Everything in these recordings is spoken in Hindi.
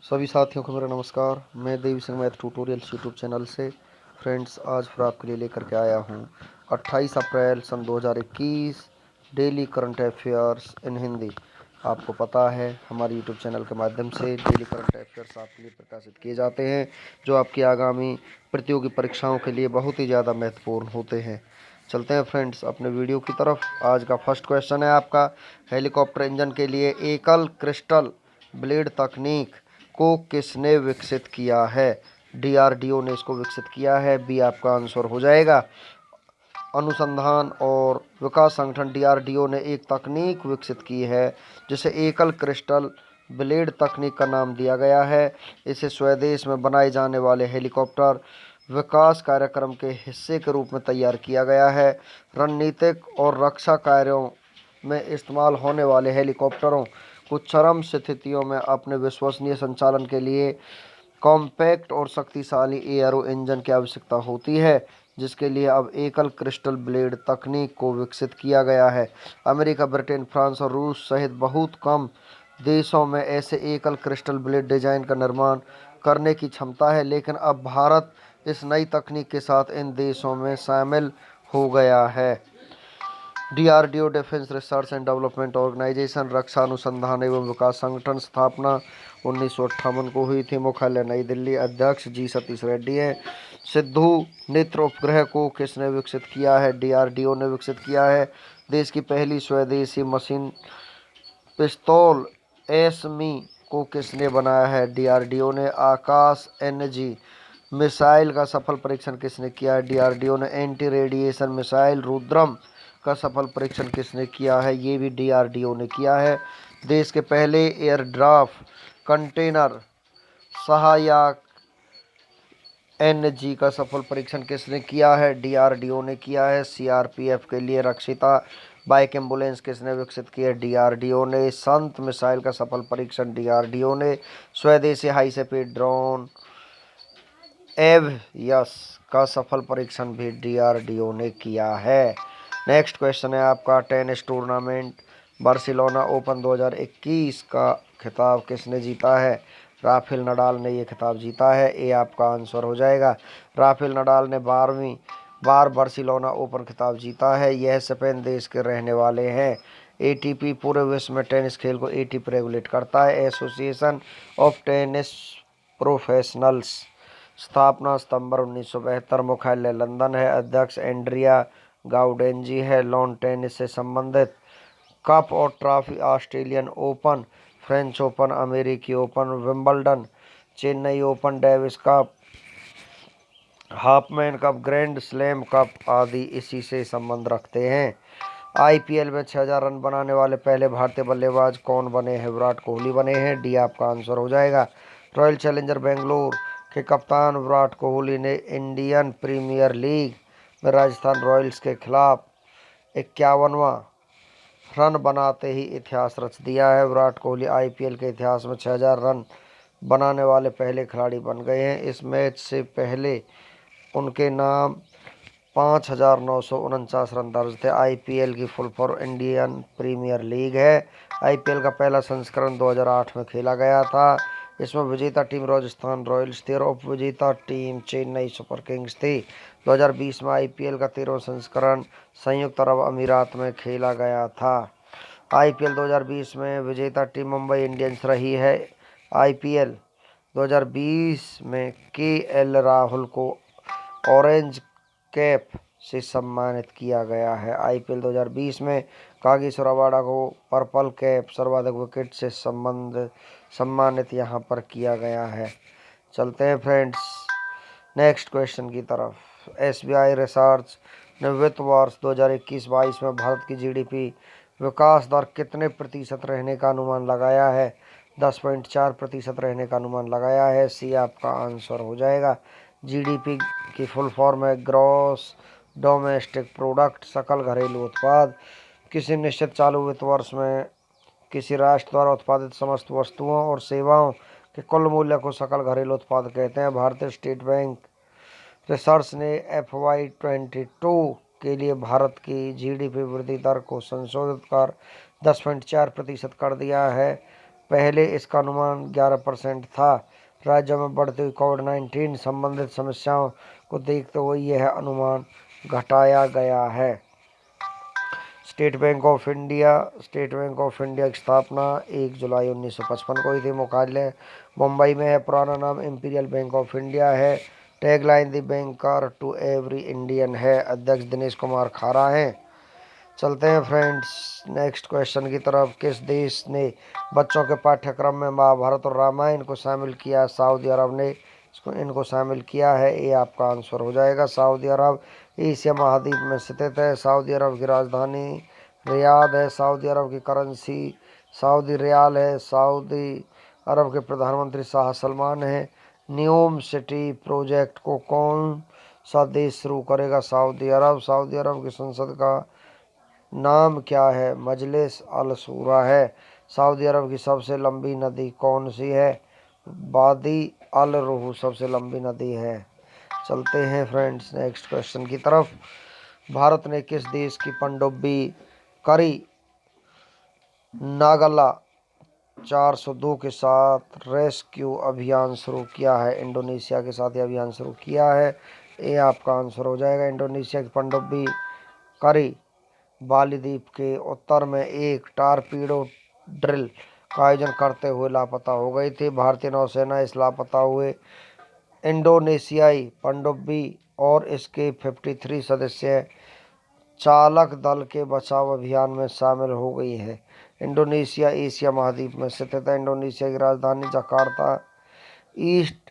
सभी साथियों को मेरा नमस्कार। मैं Devi Singh math tutorials YouTube channel से फ्रेंड्स आज फिर आपके लिए लेकर के आया हूँ 28 अप्रैल सन 2021 daily current affairs in Hindi. आपको पता है हमारे यूट्यूब चैनल के माध्यम से डेली करंट अफेयर्स आपके लिए प्रकाशित किए जाते हैं जो आपकी आगामी प्रतियोगी परीक्षाओं के लिए बहुत ही ज़्यादा महत्वपूर्ण होते हैं। चलते हैं फ्रेंड्स अपने वीडियो की तरफ। आज का फर्स्ट क्वेश्चन है आपका, हेलीकॉप्टर इंजन के लिए एकल क्रिस्टल ब्लेड तकनीक को किसने विकसित किया है? डीआरडीओ ने इसको विकसित किया है। बी आपका आंसर हो जाएगा। अनुसंधान और विकास संगठन डीआरडीओ ने एक तकनीक विकसित की है जिसे एकल क्रिस्टल ब्लेड तकनीक का नाम दिया गया है। इसे स्वदेश में बनाए जाने वाले हेलीकॉप्टर विकास कार्यक्रम के हिस्से के रूप में तैयार किया गया है। रणनीतिक और रक्षा कार्यों में इस्तेमाल होने वाले हेलीकॉप्टरों को चरम स्थितियों में अपने विश्वसनीय संचालन के लिए कॉम्पैक्ट और शक्तिशाली एयरो इंजन की आवश्यकता होती है, जिसके लिए अब एकल क्रिस्टल ब्लेड तकनीक को विकसित किया गया है। अमेरिका, ब्रिटेन, फ्रांस और रूस सहित बहुत कम देशों में ऐसे एकल क्रिस्टल ब्लेड डिजाइन का निर्माण करने की क्षमता है, लेकिन अब भारत इस नई तकनीक के साथ इन देशों में शामिल हो गया है। DRDO defence research and development organisation रक्षा अनुसंधान एवं विकास संगठन स्थापना 1958 को हुई थी। मुख्यालय नई दिल्ली। अध्यक्ष जी सतीश रेड्डी है। सिद्धू नेत्र उपग्रह को किसने विकसित किया है? डीआरडीओ ने विकसित किया है। देश की पहली स्वदेशी मशीन पिस्तौल एसमी को किसने बनाया है? डीआरडीओ ने। आकाश एनजी मिसाइल का सफल परीक्षण किसने किया है? डीआरडीओ ने। एंटी रेडिएशन मिसाइल रुद्रम का सफल परीक्षण किसने किया है? ये भी डीआरडीओ ने किया है। देश के पहले एयरड्राफ्ट कंटेनर सहायक एनजी का सफल परीक्षण किसने किया है? डीआरडीओ ने किया है। सीआरपीएफ के लिए रक्षिता बाइक एम्बुलेंस किसने विकसित की है? डीआरडीओ ने। संत मिसाइल का सफल परीक्षण डीआरडीओ ने। स्वदेशी हाई स्पीड ड्रोन एवयस का सफल परीक्षण भी डीआरडीओ ने किया है। नेक्स्ट क्वेश्चन है आपका, टेनिस टूर्नामेंट बार्सिलोना ओपन 2021 का खिताब किसने जीता है? राफेल नडाल ने ये खिताब जीता है। ए आपका आंसर हो जाएगा। राफेल नडाल ने 12वीं बार बार्सिलोना ओपन खिताब जीता है। यह स्पेन देश के रहने वाले हैं। एटीपी पूरे विश्व में टेनिस खेल को एटीपी रेगुलेट करता है। एसोसिएशन ऑफ टेनिस प्रोफेशनल्स स्थापना सितंबर 1972। मुख्यालय लंदन है। अध्यक्ष एंड्रिया गाउडेंजी है। लॉन टेनिस से संबंधित कप और trophy Australian Open, French Open, अमेरिकी Open, Wimbledon, Chennai Open, Davis Cup, Hopman Cup, Grand Slam cup आदि इसी से संबंध रखते हैं। आईपीएल में 6000 रन बनाने वाले पहले भारतीय बल्लेबाज कौन बने हैं? विराट कोहली बने हैं। डी आपका आंसर हो जाएगा। रॉयल चैलेंजर बेंगलोर के कप्तान विराट कोहली ने इंडियन प्रीमियर लीग में राजस्थान रॉयल्स के खिलाफ 51वां रन बनाते ही इतिहास रच दिया है। विराट कोहली आईपीएल के इतिहास में 6000 रन बनाने वाले पहले खिलाड़ी बन गए हैं। इस मैच से पहले उनके नाम 5,949 रन दर्ज थे। आईपीएल की full form Indian Premier League है। आईपीएल का पहला संस्करण 2008 में खेला गया था। इसमें विजेता टीम राजस्थान रॉयल्स थी और उप विजेता टीम चेन्नई सुपर किंग्स थी। 2020 में आईपीएल का 13वां संस्करण संयुक्त अरब अमीरात में खेला गया था। आईपीएल 2020 में विजेता टीम मुंबई इंडियंस रही है। आईपीएल 2020 में केएल राहुल को ऑरेंज कैप से सम्मानित किया गया है। आईपीएल 2020 में कागिसो रबाडा को पर्पल कैप सर्वाधिक विकेट से सम्मानित यहाँ पर किया गया है। चलते हैं फ्रेंड्स नेक्स्ट क्वेश्चन की तरफ। एसबीआई रिसर्च ने वित्त वर्ष 2021-22 में भारत की जीडीपी विकास दर कितने प्रतिशत रहने का अनुमान लगाया है? 10.4% रहने का अनुमान लगाया है। सी आपका आंसर हो जाएगा। जीडीपी की फुल फॉर्म है ग्रॉस डोमेस्टिक प्रोडक्ट, सकल घरेलू उत्पाद। किसी निश्चित चालू वित्त वर्ष में किसी राष्ट्र द्वारा उत्पादित समस्त वस्तुओं और सेवाओं के कुल मूल्य को सकल घरेलू उत्पाद कहते हैं। भारतीय स्टेट बैंक रिसर्च ने FY22 के लिए भारत की जीडीपी वृद्धि दर को संशोधित कर 10.4% कर दिया है। पहले इसका अनुमान 11% था। राज्यों में बढ़ती हुई कोविड-19 संबंधित समस्याओं को देखते हुए यह अनुमान घटाया गया है। स्टेट बैंक ऑफ इंडिया की स्थापना 1 जुलाई 1955 को हुई थी। मुख्यालय मुंबई में है। पुराना नाम इंपीरियल बैंक ऑफ इंडिया है। Tagline the banker to every Indian है। अध्यक्ष दिनेश कुमार खारा हैं। चलते हैं फ्रेंड्स नेक्स्ट क्वेश्चन की तरफ। किस देश ने बच्चों के पाठ्यक्रम में महाभारत और रामायण को शामिल किया? सऊदी अरब ने इनको शामिल किया है। ये आपका आंसर हो जाएगा सऊदी अरब। एशिया महाद्वीप में स्थित है। सऊदी अरब की राजधानी रियाद है। सऊदी अरब की करेंसी सऊदी रियाल है। सऊदी अरब के प्रधानमंत्री शाह सलमान हैं। न्यूम सिटी प्रोजेक्ट को कौन सा देश शुरू करेगा? सऊदी अरब। सऊदी अरब की संसद का नाम क्या है? मजलिस अल शूरा है। सऊदी अरब की सबसे लंबी नदी कौन सी है? वादी अल रूह सबसे लंबी नदी है। चलते हैं फ्रेंड्स नेक्स्ट क्वेश्चन की तरफ। भारत ने किस देश की पनडुब्बी करी नागला 402 के साथ रेस्क्यू अभियान शुरू किया है? इंडोनेशिया के साथ ये अभियान शुरू किया है। ये आपका आंसर हो जाएगा। इंडोनेशिया की पनडुब्बी करी बाली द्वीप के उत्तर में एक टारपीडो ड्रिल का आयोजन करते हुए लापता हो गई थी। भारतीय नौसेना इस लापता हुए इंडोनेशियाई पनडुब्बी और इसके 53 सदस्य चालक दल के बचाव अभियान में शामिल हो गई है। इंडोनेशिया एशिया महाद्वीप में स्थित है। इंडोनेशिया की राजधानी जकार्ता ईस्ट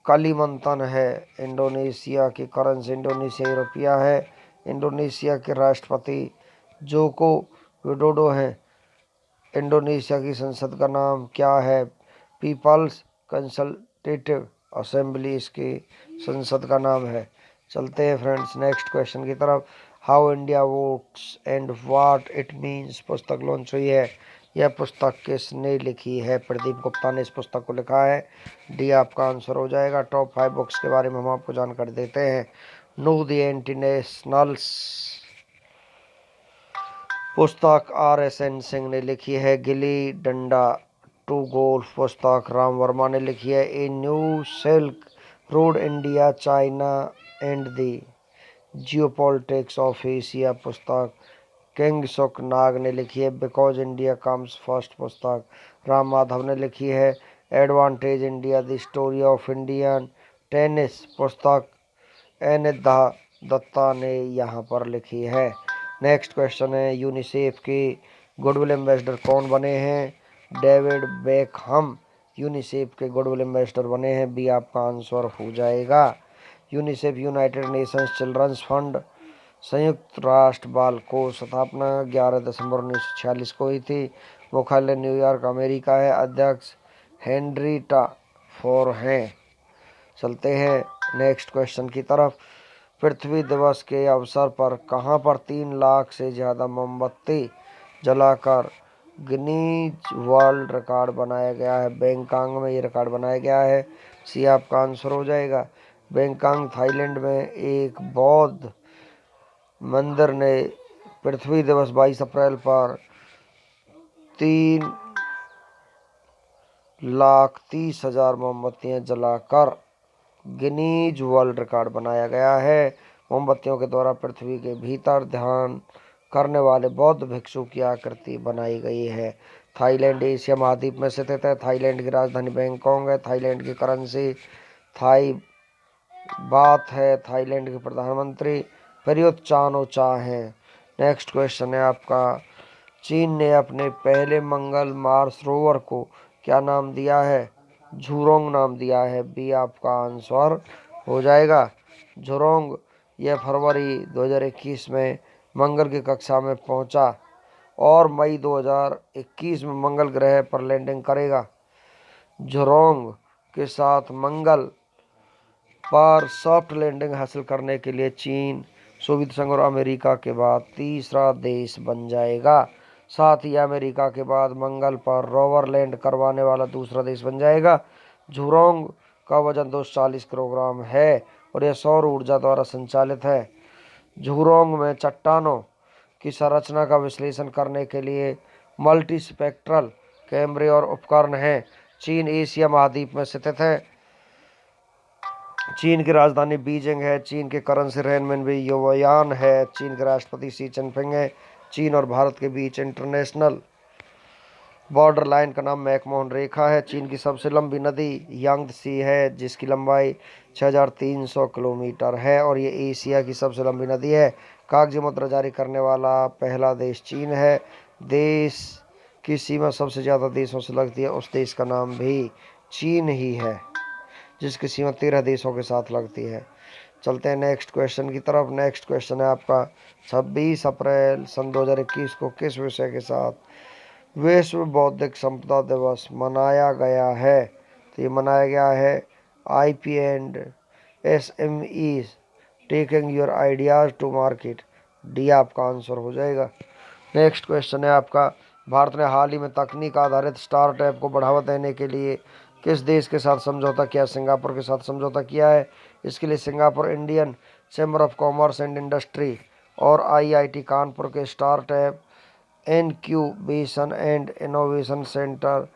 कलिमंतन है। इंडोनेशिया की करेंसी इंडोनेशियाई रुपया है। इंडोनेशिया के राष्ट्रपति जोको विडोडो हैं। इंडोनेशिया की संसद का नाम क्या है? पीपल्स कंसल्टेटिव असेंबली इसकी संसद का नाम है। चलते हैं फ्रेंड्स नेक्स्ट क्वेश्चन की तरफ। How India votes and what it means पुस्तक लॉन्च हुई है। यह पुस्तक किसने लिखी है? प्रदीप गुप्ता ने इस पुस्तक को लिखा है। डी आपका आंसर हो जाएगा। टॉप 5 बुक्स के बारे में हम आपको जानकारी देते हैं। नो द एंटी-नेशनल्स पुस्तक RSN सिंह ने लिखी है। गिल्ली डंडा टू गोल्फ पुस्तक राम वर्मा ने लिखी है। A new silk road India China and the geopolitics of Asia पुस्तक किंग सुक नाग ने लिखी है। बिकॉज इंडिया कम्स फर्स्ट पुस्तक राम माधव ने लिखी है। Advantage India the Story of Indian Tennis पुस्तक निधा दत्ता ने यहाँ पर लिखी है। नेक्स्ट क्वेश्चन है। यूनिसेफ के गुडविल एम्बेसडर कौन बने हैं? डेविड बेकहम यूनिसेफ के गुडविल एम्बेसडर बने हैं। बी आपका आंसर हो जाएगा। UNICEF United Nations Children's Fund संयुक्त राष्ट्र बाल कोष स्थापना 11 दिसंबर 1946 को हुई थी। मुख्यालय न्यूयॉर्क अमेरिका है। अध्यक्ष हेनरीटा फोर हैं। चलते हैं नेक्स्ट क्वेश्चन की तरफ। पृथ्वी दिवस के अवसर पर कहां पर 3 लाख से ज़्यादा मोमबत्ती जलाकर गिनीज वर्ल्ड रिकॉर्ड बनाया गया है? बैंकॉक में ये रिकॉर्ड बनाया गया है। सी आपका आंसर हो जाएगा। बैंकॉक थाईलैंड में एक बौद्ध मंदिर ने पृथ्वी दिवस 22 अप्रैल पर 3,30,000 मोमबत्तियां जलाकर गिनीज वर्ल्ड रिकॉर्ड बनाया गया है। मोमबत्तियों के द्वारा पृथ्वी के भीतर ध्यान करने वाले बौद्ध भिक्षु की आकृति बनाई गई है। थाईलैंड एशिया महाद्वीप में स्थित है। थाईलैंड की राजधानी बैंकॉक है। थाईलैंड की करेंसी थाई बात है। थाईलैंड के प्रधानमंत्री प्रयुत चान-ओ-चा हैं। नेक्स्ट क्वेश्चन है आपका। चीन ने अपने पहले मंगल मार्स रोवर को क्या नाम दिया है? झुरोंग नाम दिया है। बी आपका आंसर हो जाएगा। झुरोंग यह फरवरी 2021 में मंगल की कक्षा में पहुंचा और मई 2021 में मंगल ग्रह पर लैंडिंग करेगा। झुरोंग के साथ मंगल पर सॉफ्ट लैंडिंग हासिल करने के लिए चीन, सोवियत संघ और अमेरिका के बाद तीसरा देश बन जाएगा। साथ ही अमेरिका के बाद मंगल पर रोवर लैंड करवाने वाला दूसरा देश बन जाएगा। झुरोंग का वजन 240 किलोग्राम है और यह सौर ऊर्जा द्वारा संचालित है। झुरोंग में चट्टानों की संरचना का विश्लेषण करने के लिए मल्टी स्पेक्ट्रल कैमरे और उपकरण हैं। चीन एशिया महाद्वीप में स्थित है। चीन की राजधानी बीजिंग है। चीन के करेंसी रेनमिनबी युआन है। चीन के राष्ट्रपति शी जिनपिंग है। चीन और भारत के बीच इंटरनेशनल बॉर्डर लाइन का नाम मैकमोहन रेखा है। चीन की सबसे लंबी नदी यांगत्से है, जिसकी लंबाई 6300 किलोमीटर है और ये एशिया की सबसे लंबी नदी है। कागजी मुद्रा जारी करने वाला पहला देश चीन है। देश की सीमा सबसे ज़्यादा देशों से लगती है, उस देश का नाम भी चीन ही है, जिसकी सीमा 13 देशों के साथ लगती है। चलते हैं नेक्स्ट क्वेश्चन की तरफ। नेक्स्ट क्वेश्चन है आपका 26 अप्रैल सन 2021 को किस विषय के साथ विश्व बौद्धिक संपदा दिवस मनाया गया है? तो ये मनाया गया है IP and SMEs taking your ideas to market. D आपका आंसर हो जाएगा। नेक्स्ट क्वेश्चन है आपका, भारत ने हाल ही में तकनीक आधारित स्टार्टअप को बढ़ावा देने के लिए किस देश के साथ समझौता किया? सिंगापुर के साथ समझौता किया है। इसके लिए Singapore Indian chamber of commerce and industry और IIT कानपुर के startup incubation and innovation centre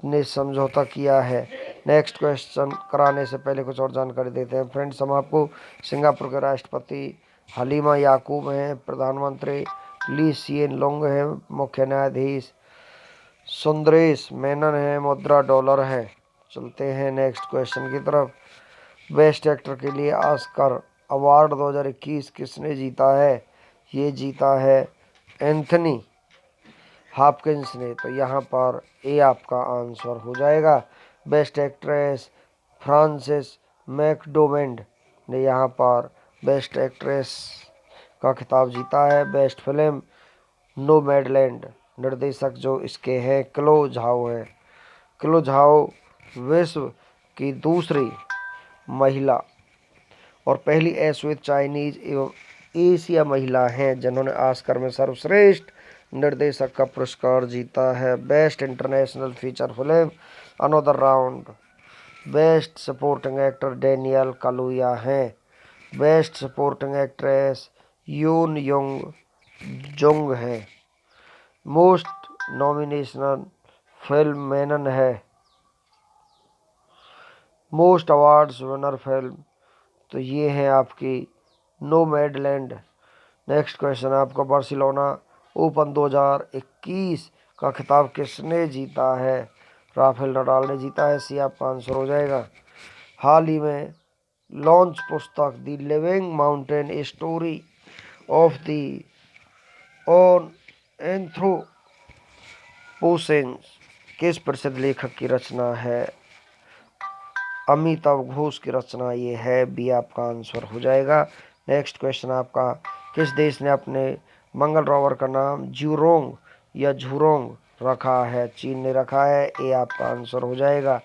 ने समझौता किया है। नेक्स्ट क्वेश्चन कराने से पहले कुछ और जानकारी देते हैं फ्रेंड्स। हम आपको सिंगापुर के राष्ट्रपति हलीमा याकूब हैं, प्रधानमंत्री ली सिएन लुंग हैं, मुख्य न्यायाधीश सुंदरेश मेनन है, मुद्रा डॉलर है। चलते हैं नेक्स्ट क्वेश्चन की तरफ। बेस्ट एक्टर के लिए ऑस्कर अवार्ड 2021 किसने जीता है? ये जीता है एंथनी हॉपकिंस ने। तो यहाँ पर ए आपका आंसर हो जाएगा। बेस्ट एक्ट्रेस फ्रांसिस मैकडोमेंड ने यहाँ पर बेस्ट एक्ट्रेस का खिताब जीता है। बेस्ट फिल्म नोमैडलैंड, निर्देशक जो इसके हैं क्लो झाओ है। क्लो झाओ विश्व की दूसरी महिला और पहली अश्वेत चाइनीज एवं एशिया महिला हैं जिन्होंने ऑस्कर में सर्वश्रेष्ठ निर्देशक का पुरस्कार जीता है। Best international feature film Another Round, best supporting actor Daniel Kaluuya हैं। बेस्ट सपोर्टिंग एक्ट्रेस यून युंग जुंग है। मोस्ट नॉमिनेशन फिल्म मेनन है। मोस्ट अवार्ड्स विनर फिल्म, तो ये है आपकी नोमैडलैंड। नेक्स्ट क्वेश्चन है आपका, बार्सिलोना ओपन 2021 का खिताब किसने जीता है? राफेल नडाल ने जीता है। सी आपका आंसर हो जाएगा। हाल ही में लॉन्च पुस्तक the living mountain story of the on anthropocenes किस प्रसिद्ध लेखक की रचना है? अमिताभ घोष की रचना ये है। बी आपका आंसर हो जाएगा। नेक्स्ट क्वेश्चन आपका, किस देश ने अपने मंगल रोवर का नाम ज्यूरोंग या झुरोंग रखा है? चीन ने रखा है। ए आपका आंसर हो जाएगा।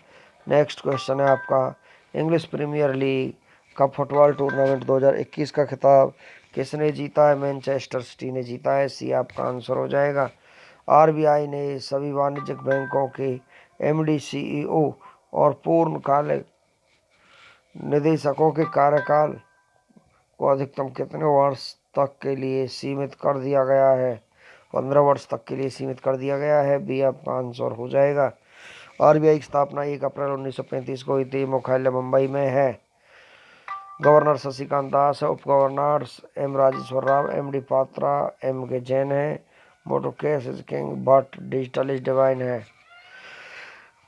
नेक्स्ट क्वेश्चन है आपका, इंग्लिश प्रीमियर लीग का फुटबॉल टूर्नामेंट 2021 का खिताब किसने जीता है? मैनचेस्टर सिटी ने जीता है। सी आपका आंसर हो जाएगा। RBI ने सभी वाणिज्यिक बैंकों के MD CEO और पूर्णकालिक निदेशकों के कार्यकाल को अधिकतम कितने वर्ष तक के लिए सीमित कर दिया गया है? 15 वर्ष तक के लिए सीमित कर दिया गया है। बी आपका आंसर हो जाएगा। RBI की स्थापना 1 अप्रैल 1935 को हुई थी। मुख्यालय मुंबई में है। गवर्नर शशिकांत दास है। उप governors M Rajeshwar Rao, MD Patra, MK Jain है। Motto cash is king but digital is divine है।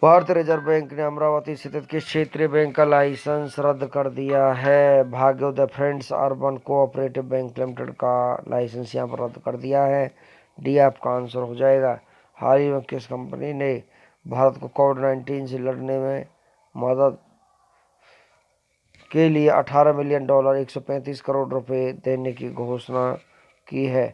भारतीय रिजर्व बैंक ने अमरावती स्थित किस क्षेत्रीय बैंक का लाइसेंस रद्द कर दिया है? Bhagyodaya friends urban cooperative bank limited का लाइसेंस यहाँ पर रद्द कर दिया है। डी आपका आंसर हो जाएगा। हाल ही में किस कंपनी ने भारत को कोविड-19 से लड़ने में मदद के लिए $18 मिलियन 135 करोड़ रुपए देने की घोषणा की है?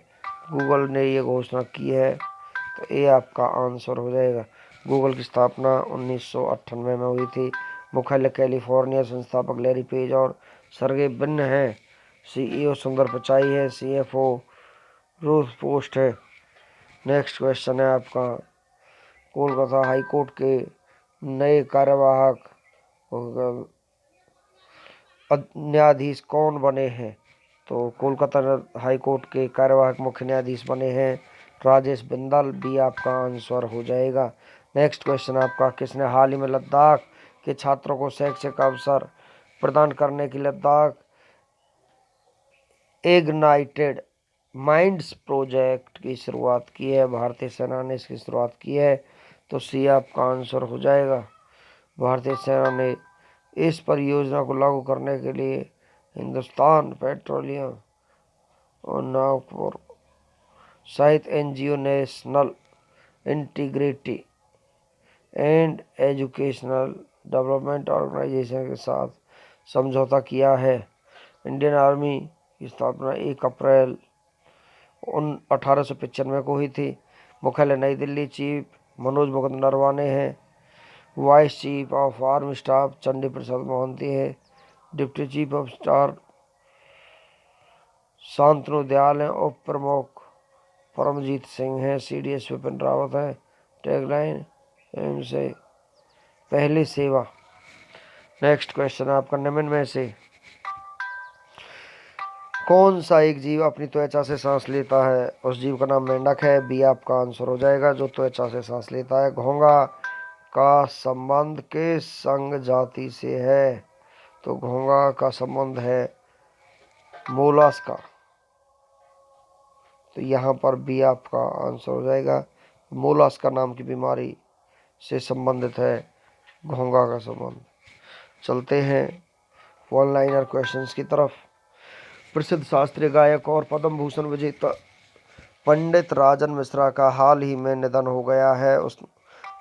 गूगल ने ये घोषणा की है। तो ये आपका आंसर हो जाएगा। गूगल की स्थापना 1998 में हुई थी। मुख्यालय कैलिफोर्निया। संस्थापक लैरी पेज और सर्गे ब्रिन हैं। CEO सुंदर पिचाई है। CFO रूथ पोस्ट है। नेक्स्ट क्वेश्चन है आपका, कोलकाता हाई कोर्ट के नए कार्यवाहक न्यायाधीश कौन बने हैं? तो कोलकाता हाई कोर्ट के कार्यवाहक मुख्य न्यायाधीश बने हैं राजेश बिंदल, बी आपका आंसर हो जाएगा। नेक्स्ट क्वेश्चन आपका, किसने हाल ही में लद्दाख के छात्रों को शैक्षिक अवसर प्रदान करने के लद्दाख इग्नाइटेड माइंड्स प्रोजेक्ट की शुरुआत की है? भारतीय सेना ने इसकी शुरुआत की है, तो सी आपका आंसर हो जाएगा। भारतीय सेना ने इस परियोजना को लागू करने के लिए हिंदुस्तान पेट्रोलियम और नागपुर सहित NGO, national integrity and educational development organisation के साथ समझौता किया है। इंडियन आर्मी की स्थापना 1 अप्रैल 1895 को हुई थी। मुख्यालय नई दिल्ली। चीफ मनोज मुकुंद नरवाने हैं। Vice chief of army staff Chandi Prasad Mohanty है। Deputy chief of staff Shantanu Dayal हैं। उप प्रमुख परमजीत सिंह हैं। CDS विपिन रावत है। टैगलाइन से पहली सेवा। नेक्स्ट क्वेश्चन आपका, निम्न में से कौन सा एक जीव अपनी त्वचा से सांस लेता है? उस जीव का नाम मेंढक है। बी आपका आंसर हो जाएगा, जो त्वचा से सांस लेता है। घोंघा का संबंध किस संघ जाति से है? तो घोंघा का संबंध है मोलस्का। तो यहाँ पर बी आपका आंसर हो जाएगा। मोलस्का नाम की बीमारी से संबंधित है घोंघा का संबंध। चलते हैं वन लाइनर क्वेश्चंस की तरफ। प्रसिद्ध शास्त्रीय गायक और पद्म भूषण विजेता पंडित राजन मिश्रा का हाल ही में निधन हो गया है।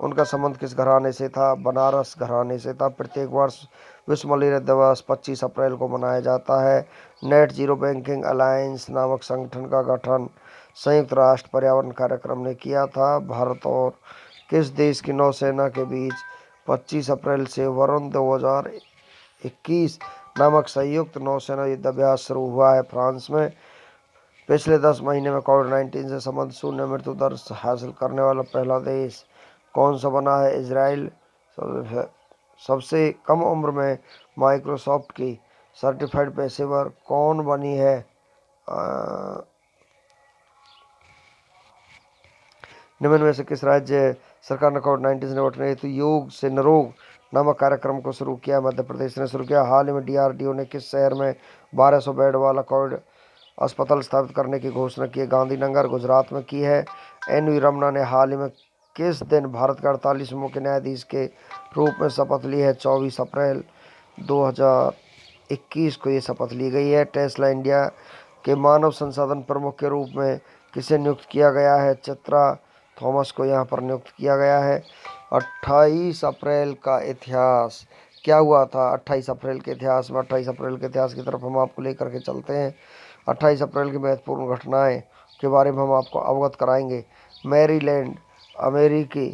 उनका संबंध किस घराने से था? बनारस घराने से था। प्रत्येक वर्ष विश्व मलेरिया दिवस 25 अप्रैल को मनाया जाता है। नेट जीरो बैंकिंग अलायंस नामक संगठन का गठन संयुक्त राष्ट्र पर्यावरण कार्यक्रम ने किया था। भारत और किस देश की नौसेना के बीच 25 अप्रैल से वरुण 2021 नामक संयुक्त नौसेना युद्धाभ्यास शुरू हुआ है? फ्रांस में। पिछले 10 महीने में कोविड-19 से संबंध शून्य मृत्यु दर हासिल करने वाला पहला देश कौन सा बना है? इजराइल। सबसे कम उम्र में माइक्रोसॉफ्ट की सर्टिफाइड पेशेवर कौन बनी है? निम्न में से किस राज्य सरकार ने कोविड-19 से निपटने हेतु योग से निरोग नामक कार्यक्रम को शुरू किया? मध्य प्रदेश ने शुरू किया। हाल ही में DRDO ने किस शहर में 1200 बेड वाला कोविड अस्पताल स्थापित करने की घोषणा की है? गांधीनगर गुजरात में की है। NV रमना ने हाल ही में किस दिन भारत के 48वें मुख्य न्यायाधीश के रूप में शपथ ली है? 24 अप्रैल 2021 को ये शपथ ली गई है। टेस्ला इंडिया के मानव संसाधन प्रमुख के रूप में किसे नियुक्त किया गया है? चित्रा थॉमस को यहाँ पर नियुक्त किया गया है। 28 अप्रैल का इतिहास क्या हुआ था? 28 अप्रैल के इतिहास में 28 अप्रैल के इतिहास की तरफ हम आपको लेकर के चलते हैं। 28 अप्रैल की महत्वपूर्ण घटनाएं के बारे में हम आपको अवगत कराएंगे। मैरीलैंड अमेरिकी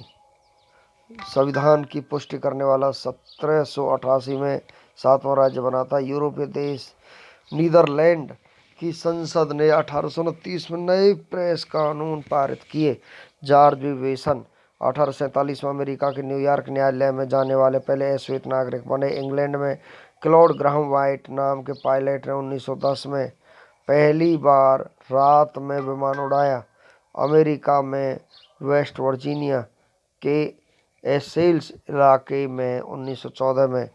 संविधान की पुष्टि करने वाला 1788 में 7वां राज्य बना था। यूरोपीय देश नीदरलैंड की संसद ने 1829 में नए प्रेस कानून पारित किए। जॉर्ज विवेसन 1847 में अमेरिका के न्यूयॉर्क न्यायालय में जाने वाले पहले श्वेत नागरिक बने। इंग्लैंड में क्लॉड ग्राहम वाइट नाम के पायलट ने 1910 में पहली बार रात में विमान उड़ाया। अमेरिका में वेस्ट वर्जीनिया के एसेल्स इलाके में 1914 में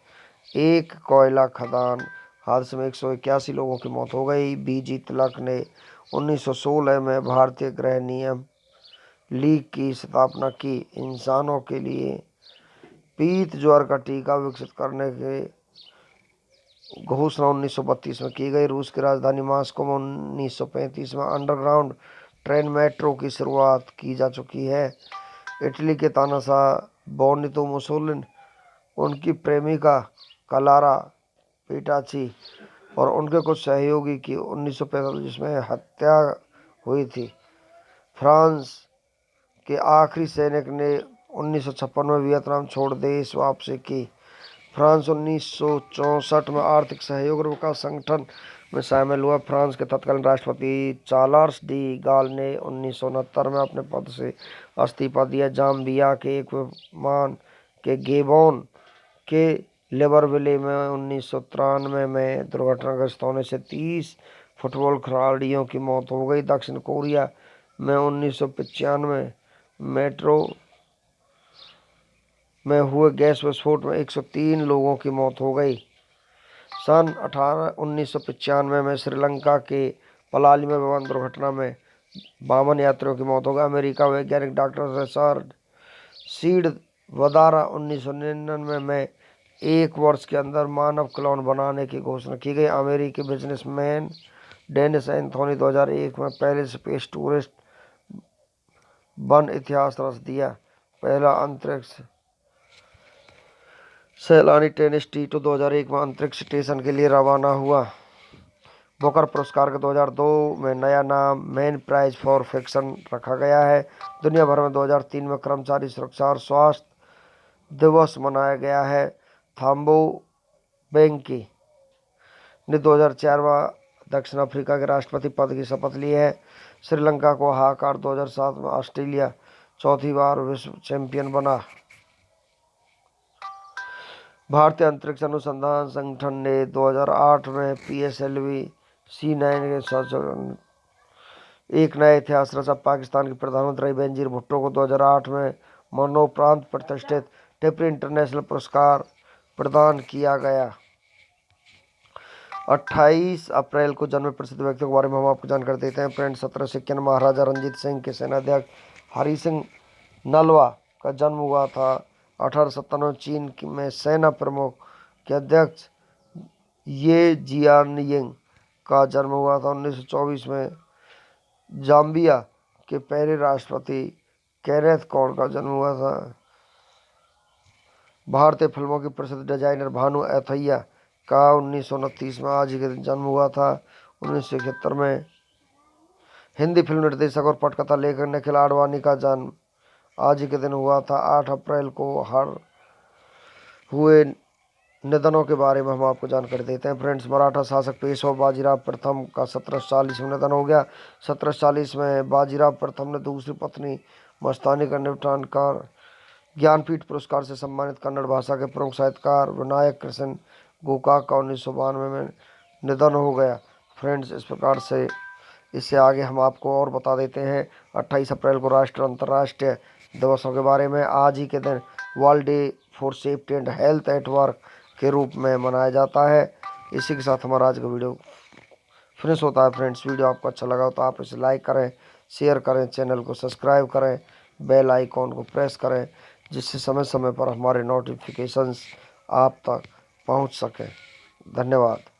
एक कोयला खदान हादसे में 181 लोगों की मौत हो गई। BG तिलक ने 1916 में भारतीय गृह नियम लीग की स्थापना की। इंसानों के लिए पीत ज्वर का टीका विकसित करने के घोषणा 1932 में की गई। रूस की राजधानी मॉस्को में 1935 में अंडरग्राउंड ट्रेन मेट्रो की शुरुआत की जा चुकी है। इटली के तानाशाह बेनितो मुसोलिनी, उनकी प्रेमिका क्लारा पेटाची और उनके कुछ सहयोगी की 1945 में हत्या हुई थी। फ्रांस के आखिरी सैनिक ने 1956 में वियतनाम छोड़ देश वापसी की। फ्रांस 1964 में आर्थिक सहयोग और विकास संगठन में शामिल हुआ। फ्रांस के तत्कालीन राष्ट्रपति चार्ल्स डी गाल ने 1969 में अपने पद से इस्तीफा दिया। जाम्बिया के एक विमान के गेबोन के लिब्रेविले में 1993 में दुर्घटनाग्रस्त होने से 30 फुटबॉल खिलाड़ियों की मौत हो गई। दक्षिण कोरिया में 1995 मेट्रो में हुए गैस विस्फोट में 103 लोगों की मौत हो गई। सन 1995 में श्रीलंका के पलाली में विमान दुर्घटना में 52 यात्रियों की मौत हो गई। अमेरिका वैज्ञानिक डॉक्टर रिचर्ड सीड द्वारा 1999 में 1 वर्ष के अंदर मानव क्लोन बनाने की घोषणा की गई। अमेरिकी बिजनेसमैन डेनिस एंथोनी 2001 में पहले स्पेस टूरिस्ट बन इतिहास रच दिया। पहला अंतरिक्ष सैलानी टेनिस टीटो 2001 में अंतरिक्ष स्टेशन के लिए रवाना हुआ। बुकर पुरस्कार के 2002 में नया नाम मैन प्राइज फॉर फिक्शन रखा गया है। दुनिया भर में 2003 में कर्मचारी सुरक्षा और स्वास्थ्य दिवस मनाया गया है। थाम्बो बेंकी ने 2004 में दक्षिण अफ्रीका के राष्ट्रपति पद की शपथ ली है। श्रीलंका को हाकार 2007 में ऑस्ट्रेलिया चौथी बार विश्व चैंपियन बना। भारतीय अंतरिक्ष अनुसंधान संगठन ने 2008 में PSLV C9 के साथ एक नया इतिहास रचा। पाकिस्तान के प्रधानमंत्री बेनजीर भुट्टो को 2008 में मरणोपरांत प्रतिष्ठित टिपरी इंटरनेशनल पुरस्कार प्रदान किया गया। 28 अप्रैल को जन्मे प्रसिद्ध व्यक्तियों के बारे में हम आपको जानकारी देते हैं। फ्रेंड्स, 1791 महाराजा रंजीत सिंह के सेनाध्यक्ष हरि सिंह नलवा का जन्म हुआ था। 1897 चीन में सेना प्रमुख के अध्यक्ष ये जियानयिंग का जन्म हुआ था। 1924 में जाम्बिया के पहले राष्ट्रपति केनेथ कौर का जन्म हुआ था। भारतीय फिल्मों की प्रसिद्ध डिजाइनर भानु अथैया का 1929 में आज ही के दिन जन्म हुआ था। 1971 में हिंदी फिल्म निर्देशक और पटकथा लेखक निखिल आडवाणी का जन्म आज ही के दिन हुआ था। 8 अप्रैल को हर हुए निधनों के बारे में हम आपको जानकारी देते हैं। फ्रेंड्स, मराठा शासक पेशवा बाजीराव प्रथम का 1740 में निधन हो गया। 1740 में बाजीराव प्रथम ने दूसरी पत्नी मस्तानी का निपटान कर ज्ञानपीठ पुरस्कार से सम्मानित कन्नड़ भाषा के प्रमुख साहित्यकार विनायक कृष्ण गोकाक का 1992 में निधन हो गया। फ्रेंड्स, इस प्रकार से इससे आगे हम आपको और बता देते हैं 28 अप्रैल को राष्ट्रीय अंतर्राष्ट्रीय दिवसों के बारे में। आज ही के दिन world day for safety and health at work के रूप में मनाया जाता है। इसी के साथ हमारा आज का वीडियो फिनिश होता है। फ्रेंड्स, वीडियो आपको अच्छा लगा हो तो आप इसे लाइक करें, शेयर करें, चैनल को सब्सक्राइब करें, बेल आइकॉन को प्रेस करें, जिससे समय समय पर हमारे नोटिफिकेशंस आप तक पहुंच सकें। धन्यवाद।